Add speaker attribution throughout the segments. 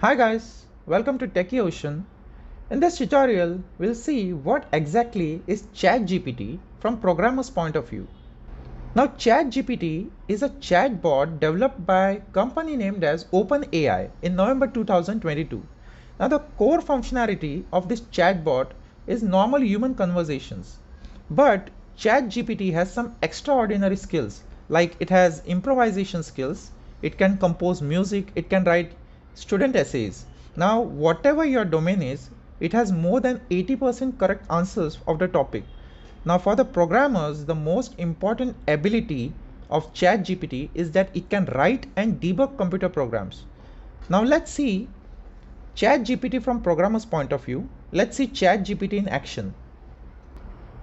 Speaker 1: Hi guys, welcome to Techie Ocean. In this tutorial, we'll see what exactly is ChatGPT from programmer's point of view. Now ChatGPT is a chatbot developed by a company named as OpenAI in November 2022. Now the core functionality of this chatbot is normal human conversations. But ChatGPT has some extraordinary skills, like it has improvisation skills, it can compose music, it can write student essays. Now whatever your domain is, it has more than 80% correct answers of the topic. Now for the programmers, the most important ability of ChatGPT is that it can write and debug computer programs. Now let's see ChatGPT from programmer's point of view. Let's see ChatGPT in action.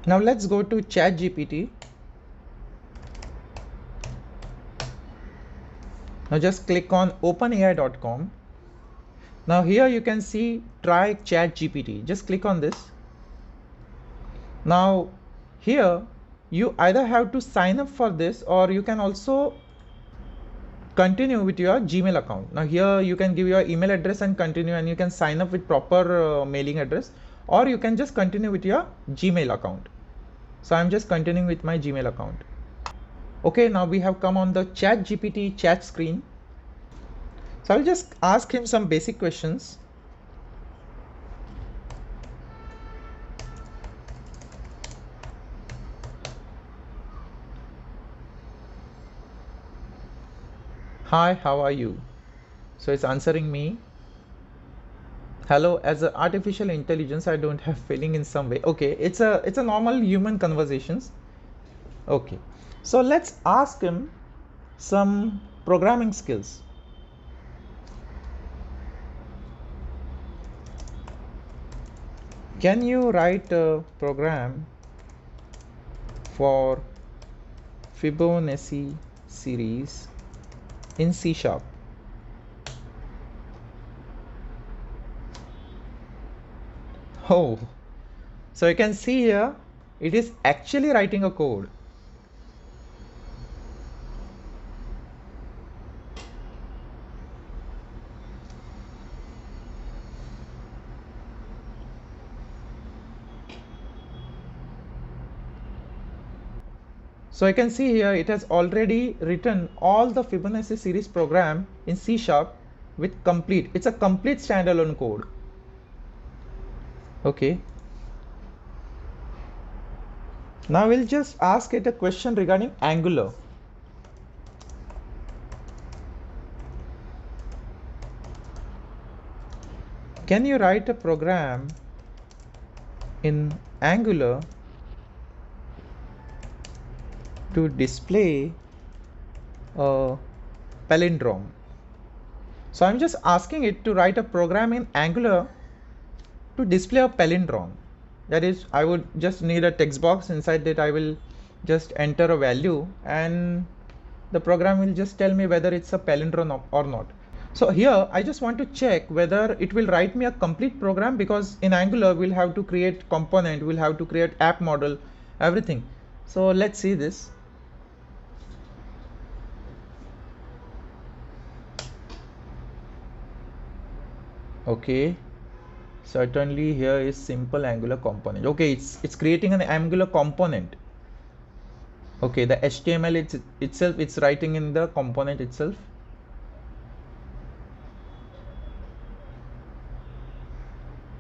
Speaker 1: Now let's go to ChatGPT. Now just click on openai.com. Now here you can see try ChatGPT. Just click on this. Now here you either have to sign up for this or you can also continue with your Gmail account. Now here you can give your email address and continue, and you can sign up with proper mailing address, or you can just continue with your Gmail account. So I'm just continuing with my Gmail account. Okay, now we have come on the ChatGPT chat screen. So I'll just ask him some basic questions. Hi, how are you? So it's answering me. Hello, as an artificial intelligence, I don't have feeling in some way. Okay, it's a normal human conversations. Okay, so let's ask him some programming skills. Can you write a program for Fibonacci series in C#? Oh, so you can see here, it is actually writing a code. So you can see here, it has already written all the Fibonacci series program in C# with complete. It's a complete standalone code. Okay. Now we'll just ask it a question regarding Angular. Can you write a program in Angular to display a palindrome? So I'm just asking it to write a program in Angular to display a palindrome. That is, I would just need a text box. Inside that I will just enter a value and the program will just tell me whether it's a palindrome or not. So here I just want to check whether it will write me a complete program, because in Angular we'll have to create component, we'll have to create app model, everything. So let's see this. Okay, certainly here is simple Angular component. Okay, it's creating an Angular component. Okay, the HTML itself, it's writing in the component itself.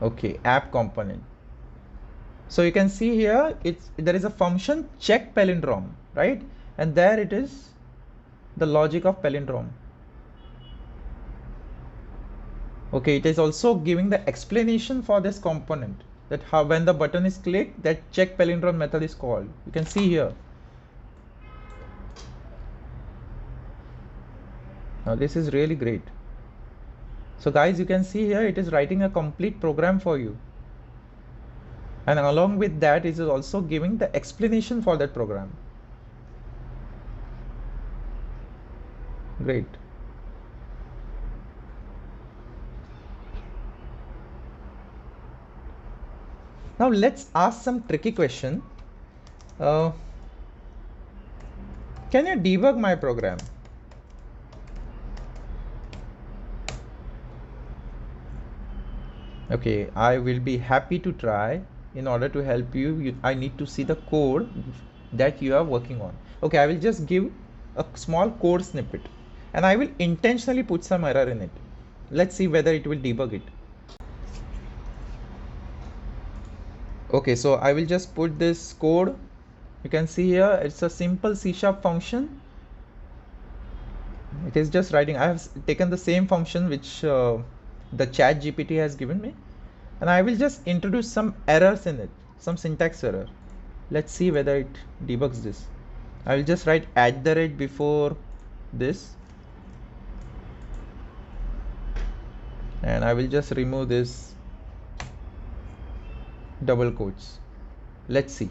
Speaker 1: Okay, app component. So you can see here, there is a function check palindrome, right? And there it is, the logic of palindrome. Okay, it is also giving the explanation for this component, that how when the button is clicked, that check palindrome method is called. You can see here. Now this is really great. So guys, you can see here, it is writing a complete program for you. And along with that, it is also giving the explanation for that program. Great. Now let's ask some tricky question. Can you debug my program? Okay, I will be happy to try. In order to help you, I need to see the code that you are working on. Okay, I will just give a small code snippet and I will intentionally put some error in it. Let's see whether it will debug it. Okay, so I will just put this code. You can see here it's a simple C# function. It is just writing. I have taken the same function which the ChatGPT has given me, and I will just introduce some errors in it, some syntax error. Let's see whether it debugs this. I will just write @ before this, and I will just remove this double quotes. Let's see.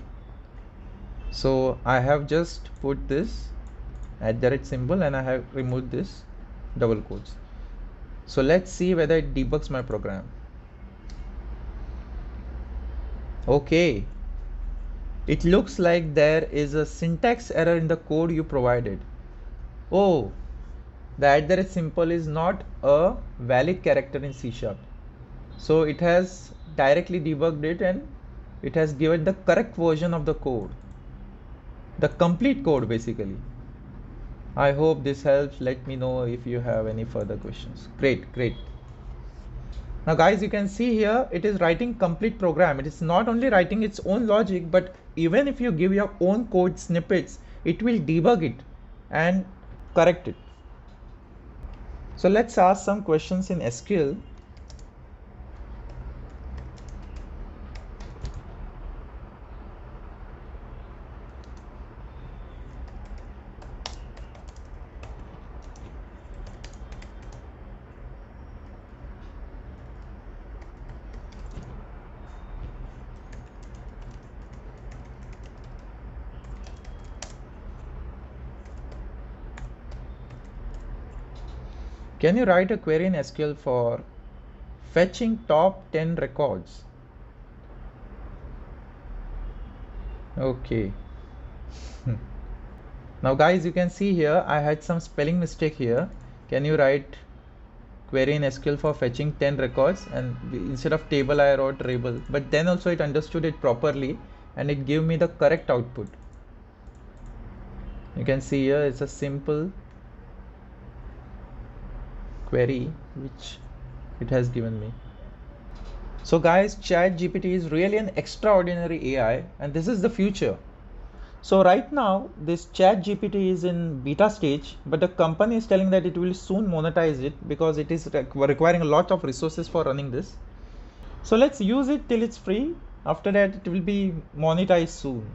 Speaker 1: So I have just put this @ symbol and I have removed this double quotes. So let's see whether it debugs my program. Okay, it looks like there is a syntax error in the code you provided. Oh, the @ symbol is not a valid character in C#. So it has directly debugged it and it has given the correct version of the code, the complete code basically. I hope this helps. Let me know if you have any further questions. Great. Now guys, you can see here it is writing complete program. It is not only writing its own logic, but even if you give your own code snippets, it will debug it and correct it. So let's ask some questions in SQL. Can you write a query in SQL for fetching top 10 records? Okay. Now guys, you can see here I had some spelling mistake here. Can you write query in SQL for fetching 10 records, and instead of table I wrote table, but then also it understood it properly and it gave me the correct output. You can see here it's a simple query which it has given me. So guys, ChatGPT is really an extraordinary AI and this is the future. So right now this ChatGPT is in beta stage, but the company is telling that it will soon monetize it because it is requiring a lot of resources for running this. So let's use it till it's free. After that it will be monetized soon.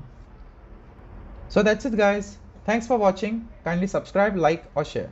Speaker 1: So that's it guys. Thanks for watching. Kindly subscribe, like or share.